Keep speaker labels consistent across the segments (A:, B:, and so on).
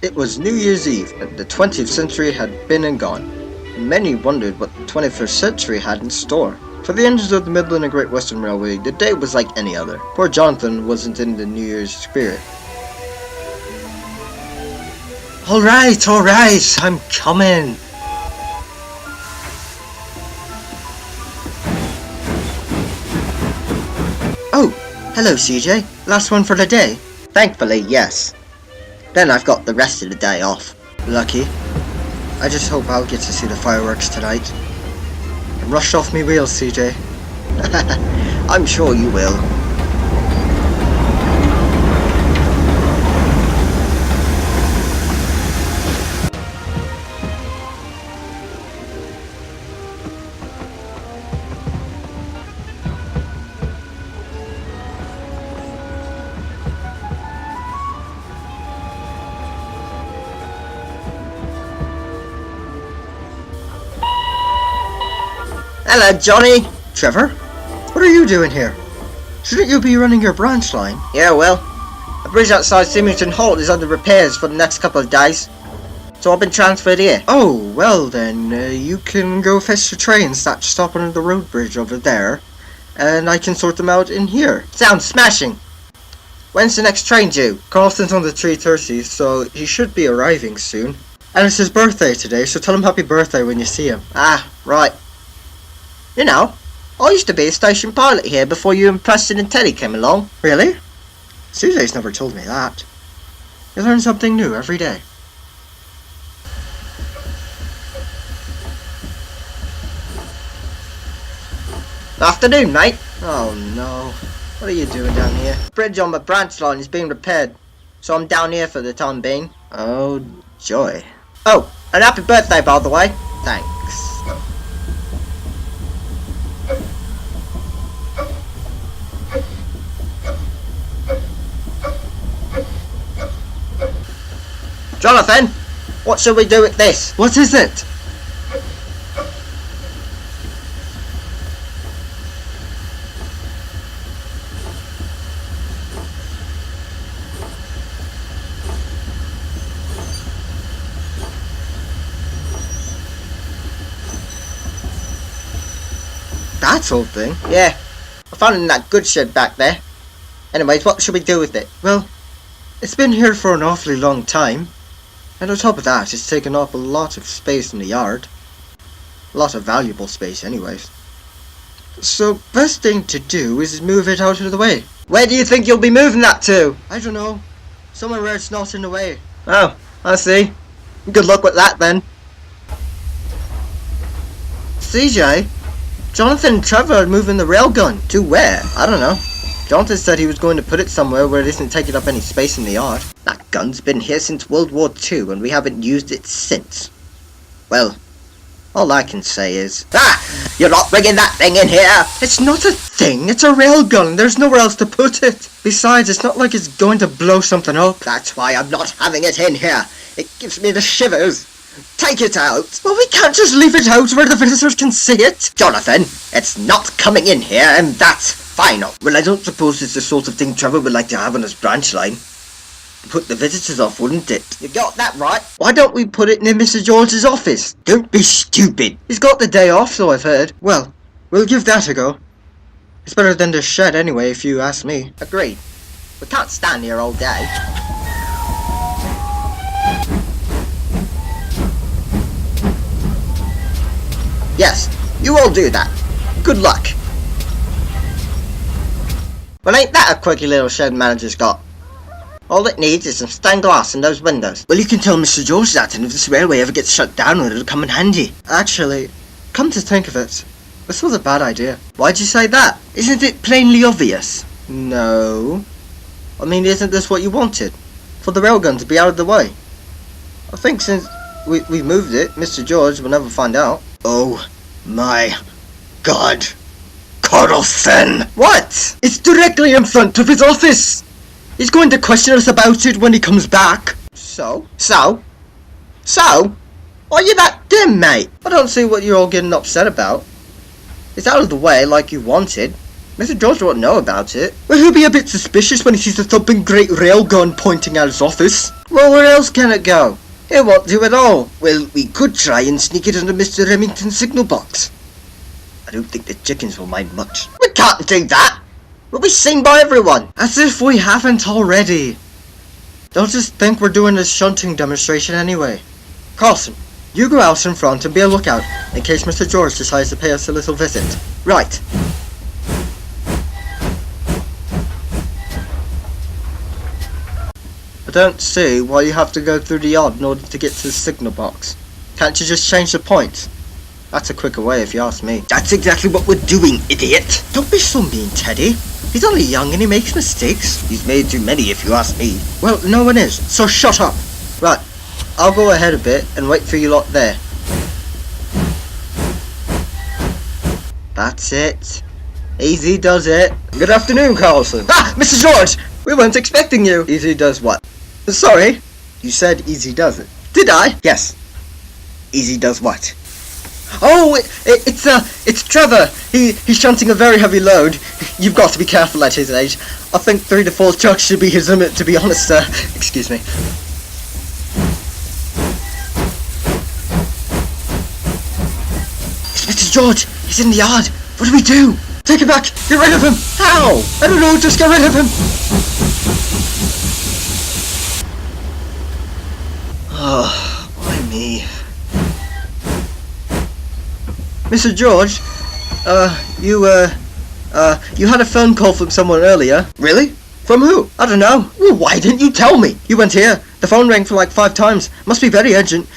A: It was New Year's Eve, and the 20th century had been and gone. Many wondered what the 21st century had in store. For the engines of the Midland and Great Western Railway, the day was like any other. Poor Jonathon wasn't in the New Year's spirit. Alright, I'm coming. Oh, hello CJ. Last one for the day? Thankfully, yes. Then I've got the rest of the day off. Lucky. I just hope I'll get to see the fireworks tonight. And rush off me wheels, CJ. I'm sure you will. Hello, Johnny! Trevor? What are you doing here? Shouldn't you be running your branch line? Yeah, well, the bridge outside Symington Halt is under repairs for the next couple of days, so I've been transferred here. Oh, well then, you can go fetch the trains that stop under the road bridge over there, and I can sort them out in here. Sounds smashing! When's the next train due? Carlson's on the 3:30, so he should be arriving soon. And it's his birthday today, so tell him happy birthday when you see him. Ah, right. You know, I used to be a station pilot here before you and Preston and Teddy came along. Really? CJ's never told me that. You learn something new every day. Afternoon, mate. Oh no. What are you doing down here? The bridge on my branch line is being repaired, so I'm down here for the time being. Oh, joy. Oh, and happy birthday, by the way. Thanks. Jonathon, what shall we do with this? What is it? That old thing? Yeah, I found it in that goods shed back there. Anyways, what should we do with it? Well, it's been here for an awfully long time. And on top of that, it's taken up a lot of space in the yard. A lot of valuable space anyways. So, best thing to do is move it out of the way. Where do you think you'll be moving that to? I don't know. Somewhere where it's not in the way. Oh, I see. Good luck with that then. CJ? Jonathon and Trevor are moving the railgun. To where? I don't know. Jonathon said he was going to put it somewhere where it isn't taking up any space in the yard. That gun's been here since World War II and we haven't used it since. Well, all I can say is... Ah! You're not bringing that thing in here! It's not a thing, it's a railgun. There's nowhere else to put it. Besides, it's not like it's going to blow something up. That's why I'm not having it in here. It gives me the shivers. Take it out. Well, we can't just leave it out where the visitors can see it. Jonathon, it's not coming in here and that's final. Well, I don't suppose it's the sort of thing Trevor would like to have on his branch line. Put the visitors off, wouldn't it? You got that right. Why don't we put it near Mr. George's office? Don't be stupid. He's got the day off, so I've heard. Well, we'll give that a go. It's better than the shed anyway, if you ask me. Agreed. We can't stand here all day. Yes, you all do that. Good luck. Well, ain't that a quirky little shed manager's got? All it needs is some stained glass in those windows. Well, you can tell Mr. George that, and if this railway ever gets shut down, it'll come in handy. Actually, come to think of it, this was a bad idea. Why'd you say that? Isn't it plainly obvious? No. I mean, isn't this what you wanted? For the railgun to be out of the way? I think since we moved it, Mr. George will never find out. Oh my God. Carlson! What? It's directly in front of his office! He's going to question us about it when he comes back. So? Are you that dim, mate? I don't see what you're all getting upset about. It's out of the way like you wanted. Mr. George won't know about it. Well, he'll be a bit suspicious when he sees the thumping great railgun pointing at his office. Well, where else can it go? It won't do at all. Well, we could try and sneak it under Mr. Remington's signal box. I don't think the chickens will mind much. We can't do that! We'll be seen by everyone! As if we haven't already. They'll just think we're doing a shunting demonstration anyway. Carlson, you go out in front and be a lookout, in case Mr. George decides to pay us a little visit. Right. I don't see why you have to go through the yard in order to get to the signal box. Can't you just change the point? That's a quicker way if you ask me. That's exactly what we're doing, idiot! Don't be so mean, Teddy. He's only young and he makes mistakes. He's made too many if you ask me. Well, no one is, so shut up. Right, I'll go ahead a bit and wait for you lot there. That's it. Easy does it. Good afternoon, Carlson. Ah, Mr. George! We weren't expecting you. Easy does what? Sorry? You said easy does it. Did I? Yes. Easy does what? Oh, it's Trevor. He's shunting a very heavy load. You've got to be careful at his age. I think 3 to 4 trucks should be his limit, to be honest, sir. Excuse me. It's Mr. George. He's in the yard. What do we do? Take it back. Get rid of him. How? I don't know. Just get rid of him. Oh, why me? Mr. George, you had a phone call from someone earlier. Really? From who? I don't know. Well, why didn't you tell me? You weren't here. The phone rang for like 5 times. Must be very urgent.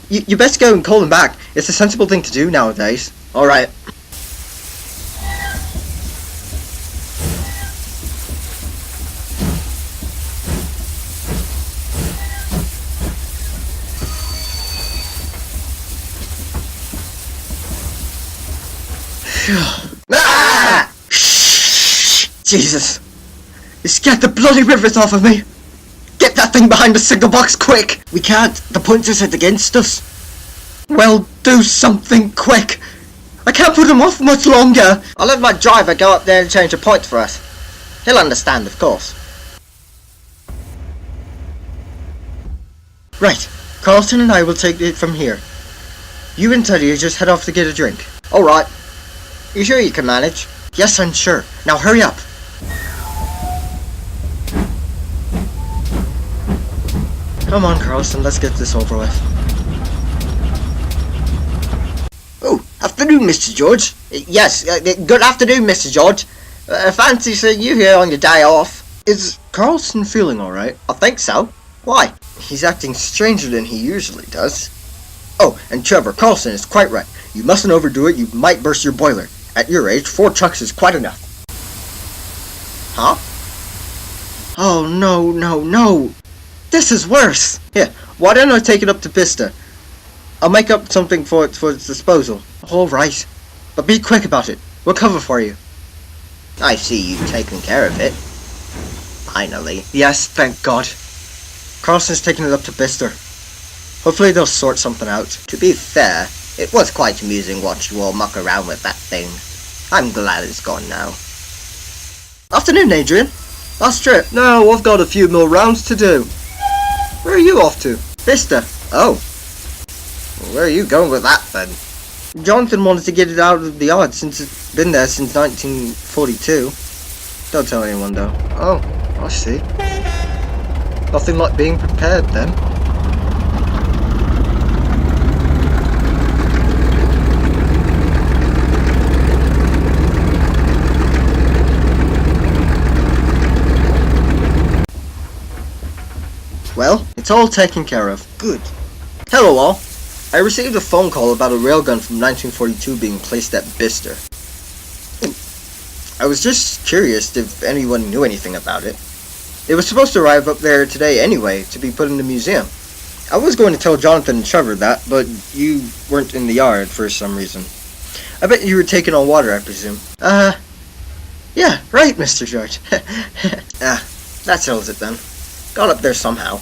A: You best go and call him back. It's a sensible thing to do nowadays. Alright. Ah! Shh! Jesus! You scared the bloody rivers off of me! Get that thing behind the signal box quick! We can't. The pointer's are against us. Well, do something quick! I can't put him off much longer! I'll let my driver go up there and change a point for us. He'll understand, of course. Right. Carlson and I will take it from here. You and Teddy just head off to get a drink. Alright. You sure you can manage? Yes, I'm sure. Now hurry up. Come on, Carlson, let's get this over with. Oh, afternoon, Mr. George. Yes, good afternoon, Mr. George. Fancy seeing you here on your day off. Is Carlson feeling alright? I think so. Why? He's acting stranger than he usually does. Oh, and Trevor, Carlson is quite right. You mustn't overdo it, you might burst your boiler. At your age, 4 trucks is quite enough. Huh? Oh, no. This is worse. Here, why don't I take it up to Vista? I'll make up something for its disposal. Alright. But be quick about it. We'll cover for you. I see you've taken care of it. Finally. Yes, thank God. Carlson's taking it up to Vista. Hopefully they'll sort something out. To be fair, it was quite amusing watching you all muck around with that thing. I'm glad it's gone now. Afternoon, Adrian. Last trip. No, I've got a few more rounds to do. Where are you off to? Vista. Oh. Well, where are you going with that, then? Jonathon wanted to get it out of the yard since it's been there since 1942. Don't tell anyone, though. Oh, I see. Nothing like being prepared, then. Well, it's all taken care of. Good. Hello all. I received a phone call about a railgun from 1942 being placed at Bister. I was just curious if anyone knew anything about it. It was supposed to arrive up there today anyway, to be put in the museum. I was going to tell Jonathon and Trevor that, but you weren't in the yard for some reason. I bet you were taking on water, I presume. Yeah, right, Mr. George. That settles it then. Got up there somehow.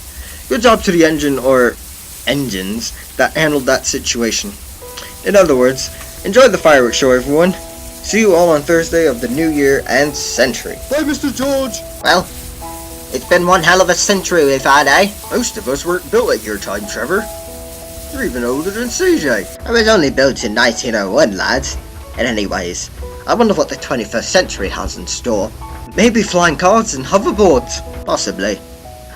A: Good job to the engines that handled that situation. In other words, enjoy the fireworks show, everyone. See you all on Thursday of the new year and century.
B: Bye, Mr. George.
A: Well, it's been one hell of a century we've had, eh?
B: Most of us weren't built at your time, Trevor. You're even older than CJ.
A: I was only built in 1901, lads. And anyways, I wonder what the 21st century has in store. Maybe flying cars and hoverboards. Possibly.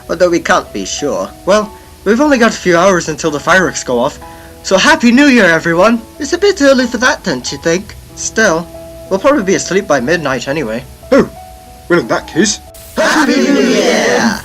A: Although we can't be sure. Well, we've only got a few hours until the fireworks go off. So Happy New Year, everyone! It's a bit early for that, don't you think? Still, we'll probably be asleep by midnight anyway.
B: Oh, well in that case...
A: Happy New Year!